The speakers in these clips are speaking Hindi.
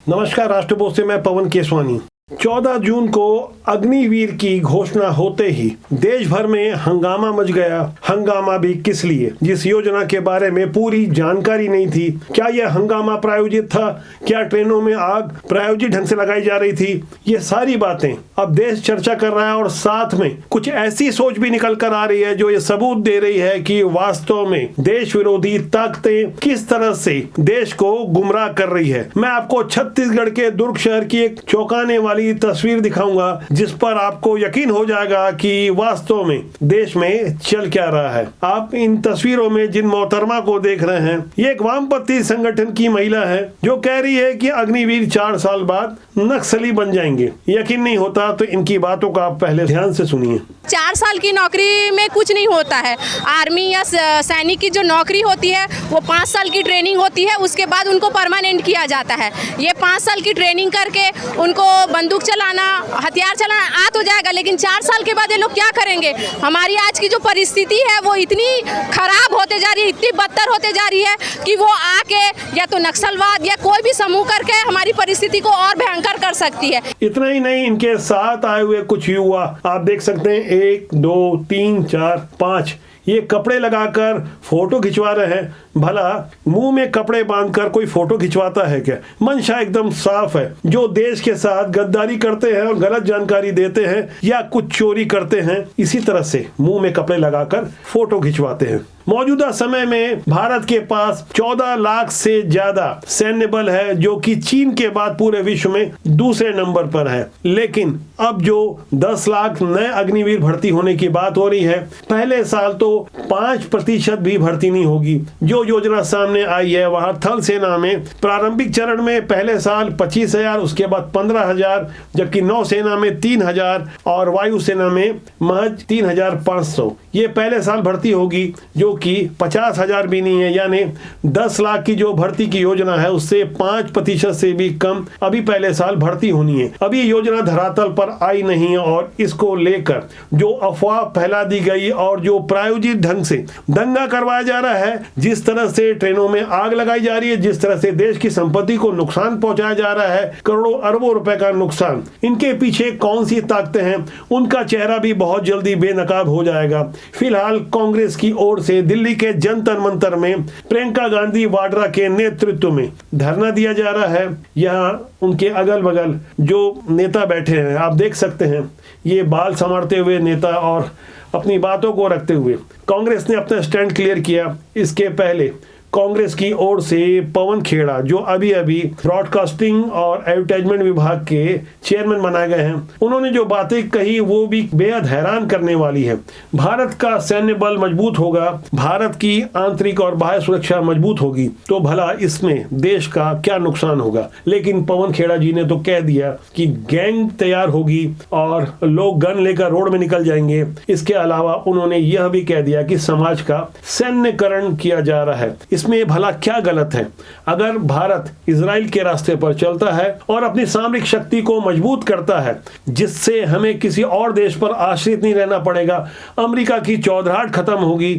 नमस्कार, राष्ट्रपोस्ट से मैं पवन केसवानी। 14 जून को अग्निवीर की घोषणा होते ही देश भर में हंगामा मच गया। हंगामा भी किस लिए? जिस योजना के बारे में पूरी जानकारी नहीं थी। क्या यह हंगामा प्रायोजित था? क्या ट्रेनों में आग प्रायोजित ढंग से लगाई जा रही थी? ये सारी बातें अब देश चर्चा कर रहा है और साथ में कुछ ऐसी सोच भी निकल कर आ रही है जो ये सबूत दे रही है कि वास्तव में देश विरोधी ताकतें किस तरह से देश को गुमराह कर रही है। मैं आपको छत्तीसगढ़ के दुर्ग शहर की एक चौंकाने वाली तस्वीर दिखाऊंगा जिस पर आपको यकीन हो जाएगा कि वास्तव में देश में चल क्या रहा है। आप इन तस्वीरों में जिन मोहतरमा को देख रहे हैं, ये एक वामपंथी संगठन की महिला है जो कह रही है कि अग्निवीर 4 साल बाद नक्सली बन जाएंगे। यकीन नहीं होता तो इनकी बातों का आप पहले ध्यान से सुनिए। 4 साल की नौकरी में कुछ नहीं होता है। आर्मी या सैनिक की जो नौकरी होती है वो 5 साल की ट्रेनिंग होती है, उसके बाद उनको परमानेंट किया जाता है। ये 5 साल की ट्रेनिंग करके उनको बंदूक चलाना, हथियार चलाना आ तो जाएगा, लेकिन 4 साल के बाद ये लोग क्या करेंगे? हमारी आज की जो परिस्थिति है वो इतनी खराब होते जा रही है, इतनी बदतर होते जा रही है कि वो आके या तो नक्सलवाद या कोई भी समूह करके हमारी परिस्थिति को और भयंकर कर सकती है। इतना ही नहीं, इनके साथ आए हुए कुछ युवा आप देख सकते हैं, 1 2 3 4 5 ये कपड़े लगाकर फोटो खिंचवा रहे हैं। भला मुंह में कपड़े बांधकर कोई फोटो खिंचवाता है क्या? मंशा एकदम साफ है। जो देश के साथ गद्दारी करते हैं और गलत जानकारी देते हैं या कुछ चोरी करते हैं, इसी तरह से मुंह में कपड़े लगाकर फोटो खिंचवाते हैं। मौजूदा समय में भारत के पास 14 लाख से ज्यादा सैन्य बल है जो कि चीन के बाद पूरे विश्व में दूसरे नंबर पर है। लेकिन अब जो 10 लाख नए अग्निवीर भर्ती होने की बात हो रही है, पहले साल तो 5% भी भर्ती नहीं होगी। जो योजना सामने आई है वहां थल सेना में प्रारंभिक चरण में पहले साल 25,000, उसके बाद 15,000, जबकि नौसेना में 3,000 और वायुसेना में महज 3,500 ये पहले साल भर्ती होगी, जो कि 50,000 भी नहीं है। यानी 10 लाख की जो भर्ती की योजना है उससे 5% से भी कम अभी पहले साल भर्ती होनी है। अभी योजना धरातल पर आई नहीं है और इसको लेकर जो अफवाह फैला दी गई और जो प्रायोजित ढंग से दंगा करवाया जा रहा है, जिस तरह से ट्रेनों में आग लगाई जा रही है, जिस तरह से देश की संपत्ति को नुकसान पहुंचाया जा रहा है, करोड़ों अरबों रुपए का नुकसान, इनके पीछे कौन सी ताकतें हैं, उनका चेहरा भी बहुत जल्दी बेनकाब हो जाएगा। फिलहाल कांग्रेस की ओर से दिल्ली के जंतर मंतर में प्रियंका गांधी वाड्रा के नेतृत्व में धरना दिया जा रहा है। यहाँ उनके अगल बगल जो नेता बैठे हैं आप देख सकते हैं, ये बाल संवारते हुए नेता और अपनी बातों को रखते हुए कांग्रेस ने अपना स्टैंड क्लियर किया। इसके पहले कांग्रेस की ओर से पवन खेड़ा, जो अभी अभी ब्रॉडकास्टिंग और एडवर्टाइजमेंट विभाग के चेयरमैन बनाए गए हैं, उन्होंने जो बातें कही वो भी बेहद हैरान करने वाली है। भारत का सैन्य बल मजबूत होगा, भारत की आंतरिक और बाह्य सुरक्षा मजबूत होगी, तो भला इसमें देश का क्या नुकसान होगा? लेकिन पवन खेड़ा जी ने तो कह दिया कि गैंग तैयार होगी और लोग गन लेकर रोड में निकल जाएंगे। इसके अलावा उन्होंने यह भी कह दिया कि समाज का सैन्यकरण किया जा रहा है। इसमें भला क्या गलत है? अगर भारत इजराइल के रास्ते पर चलता है और अपनी सामरिक शक्ति को मजबूत करता है, जिससे हमें किसी और देश पर आश्रित नहीं रहना पड़ेगा, अमेरिका की चौधराहट खत्म होगी,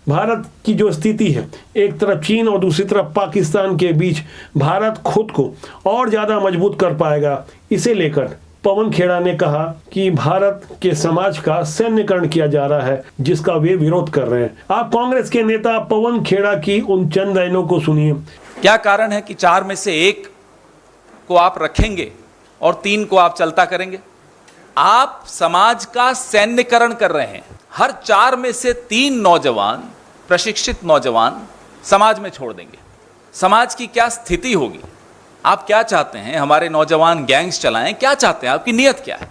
भारत की जो स्थिति है, एक तरफ चीन और दूसरी तरफ पाकिस्तान के बीच, भारत खुद को और ज्यादा मजबूत कर पाएगा। इसे लेकर पवन खेड़ा ने कहा कि भारत के समाज का सैन्यकरण किया जा रहा है, जिसका वे विरोध कर रहे हैं। आप कांग्रेस के नेता पवन खेड़ा की उन चंद लाइनों को सुनिए। क्या कारण है कि 4 में से 1 को आप रखेंगे और 3 को आप चलता करेंगे? आप समाज का सैन्यकरण कर रहे हैं। हर 4 में से 3 नौजवान, प्रशिक्षित नौजवान समाज में छोड़ देंगे। समाज की क्या स्थिति होगी? आप क्या चाहते हैं? हमारे नौजवान गैंग्स चलाएं? क्या चाहते हैं? आपकी नीयत क्या है?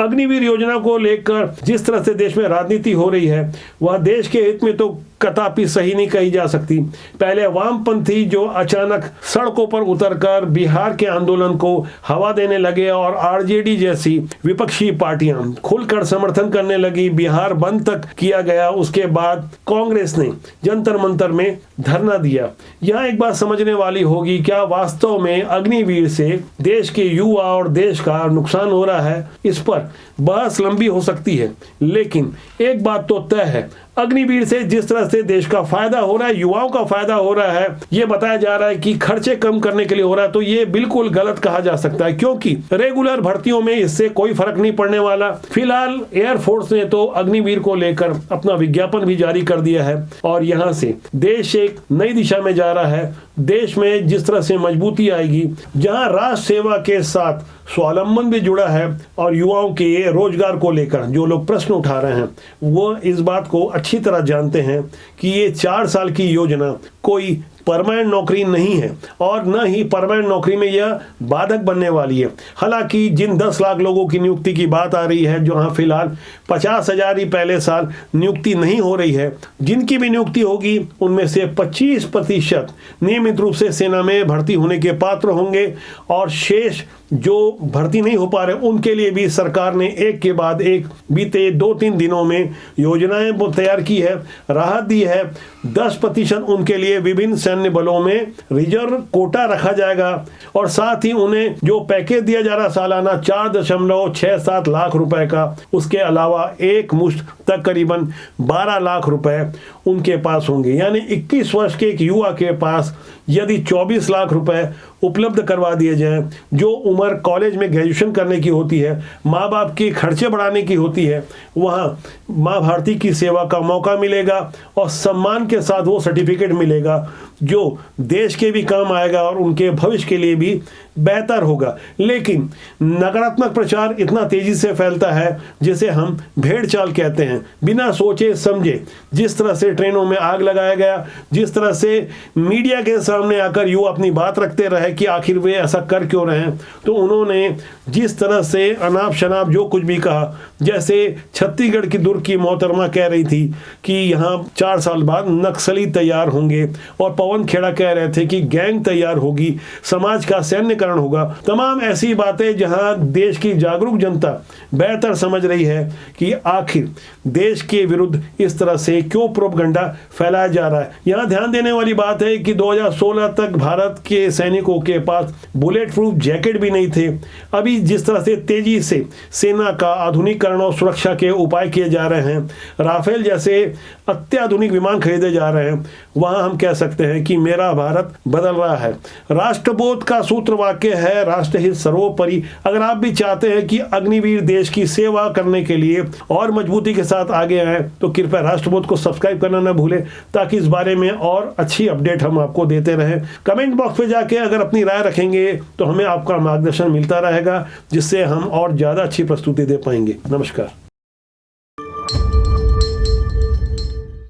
अग्निवीर योजना को लेकर जिस तरह से देश में राजनीति हो रही है, वह देश के हित में तो कदापि सही नहीं कही जा सकती। पहले वामपंथी जो अचानक सड़कों पर उतरकर बिहार के आंदोलन को हवा देने लगे और आरजेडी जैसी विपक्षी पार्टियां खुलकर समर्थन करने लगी, बिहार बंद तक किया गया। उसके बाद कांग्रेस ने जंतर मंतर में धरना दिया। यहाँ एक बात समझने वाली होगी, क्या वास्तव में अग्निवीर से देश के युवा और देश का नुकसान हो रहा है? इस पर बहस लंबी हो सकती है, लेकिन एक बात तो तय है, अग्निवीर से जिस तरह से देश का फायदा हो रहा है, युवाओं का फायदा हो रहा है, ये बताया जा रहा है कि खर्चे कम करने के लिए हो रहा है, तो ये बिल्कुल गलत कहा जा सकता है, क्योंकि रेगुलर भर्तियों में इससे कोई फर्क नहीं पड़ने वाला। फिलहाल एयरफोर्स ने तो अग्निवीर को लेकर अपना विज्ञापन भी जारी कर दिया है और यहां से देश एक नई दिशा में जा रहा है। देश में जिस तरह से मजबूती आएगी, जहां राष्ट्र सेवा के साथ स्वावलंबन भी जुड़ा है और युवाओं के रोजगार को लेकर जो लोग प्रश्न उठा रहे हैं वो इस बात को अच्छी तरह जानते हैं कि ये 4 साल की योजना कोई परमानेंट नौकरी नहीं है और न ही परमानेंट नौकरी में यह बाधक बनने वाली है। हालांकि जिन 10 लाख लोगों की नियुक्ति की बात आ रही है, जहां फिलहाल 50,000 ही पहले साल नियुक्ति नहीं हो रही है, जिनकी भी नियुक्ति होगी उनमें से 25% नियमित रूप से सेना में भर्ती होने के पात्र होंगे और शेष जो भर्ती नहीं हो पा रहे उनके लिए भी सरकार ने एक के बाद एक बीते 2-3 दिनों में योजनाएं तैयार की है, राहत दी है। 10% उनके लिए विभिन्न सैन्य बलों में रिजर्व कोटा रखा जाएगा और साथ ही उन्हें जो पैकेज दिया जा रहा सालाना 4.67 लाख रुपए का, उसके अलावा एक मुश्त तक करीबन 12 लाख रुपए उनके पास होंगे। यानी 21 वर्ष के एक युवा के पास यदि 24 लाख रुपए उपलब्ध करवा दिए जाएं, जो उम्र कॉलेज में ग्रेजुएशन करने की होती है, माँ बाप के खर्चे बढ़ाने की होती है, वहाँ माँ भारती की सेवा का मौका मिलेगा और सम्मान के साथ वो सर्टिफिकेट मिलेगा जो देश के भी काम आएगा और उनके भविष्य के लिए भी बेहतर होगा। लेकिन नकारात्मक प्रचार इतना तेजी से फैलता है जिसे हम भेड़ चाल कहते हैं। बिना सोचे समझे जिस तरह से ट्रेनों में आग लगाया गया, जिस तरह से मीडिया के सामने आकर युवा अपनी बात रखते रहे कि आखिर वे ऐसा कर क्यों रहे हैं, तो उन्होंने जिस तरह से अनाप शनाप जो कुछ भी कहा, जैसे छत्तीसगढ़ की दुर्ग की मोहतरमा कह रही थी कि यहाँ 4 साल बाद नक्सली तैयार होंगे और पवन खेड़ा कह रहे थे कि गैंग तैयार होगी, समाज का सैन्यकरण होगा। तमाम ऐसी बातें जहां देश की जागरूक जनता बेहतर समझ रही है कि आखिर देश के विरुद्ध इस तरह से क्यों प्रोपगंडा फैलाया जा रहा है। यहां ध्यान देने वाली बात है कि 2016 तक भारत के सैनिकों के पास बुलेट प्रूफ जैकेट भी नहीं थे। अभी जिस तरह से तेजी से सेना का आधुनिकीकरण और सुरक्षा के उपाय किए जा रहे हैं, राफेल जैसे अत्याधुनिक विमान खरीदे जा रहे हैं, वहां हम कह सकते हैं कि मेरा भारत बदल रहा है। राष्ट्रबोध का सूत्र वाक्य है राष्ट्रहित सर्वोपरि। अगर आप भी चाहते हैं कि अग्निवीर देश की सेवा करने के लिए और मजबूती के साथ आगे आए, तो कृपया राष्ट्रबोध को सब्सक्राइब करना न भूलें, ताकि इस बारे में और अच्छी अपडेट हम आपको देते रहें। कमेंट बॉक्स में जाके अगर अपनी राय रखेंगे तो हमें आपका मार्गदर्शन मिलता रहेगा, जिससे हम और ज़्यादा अच्छी प्रस्तुति दे पाएंगे। नमस्कार।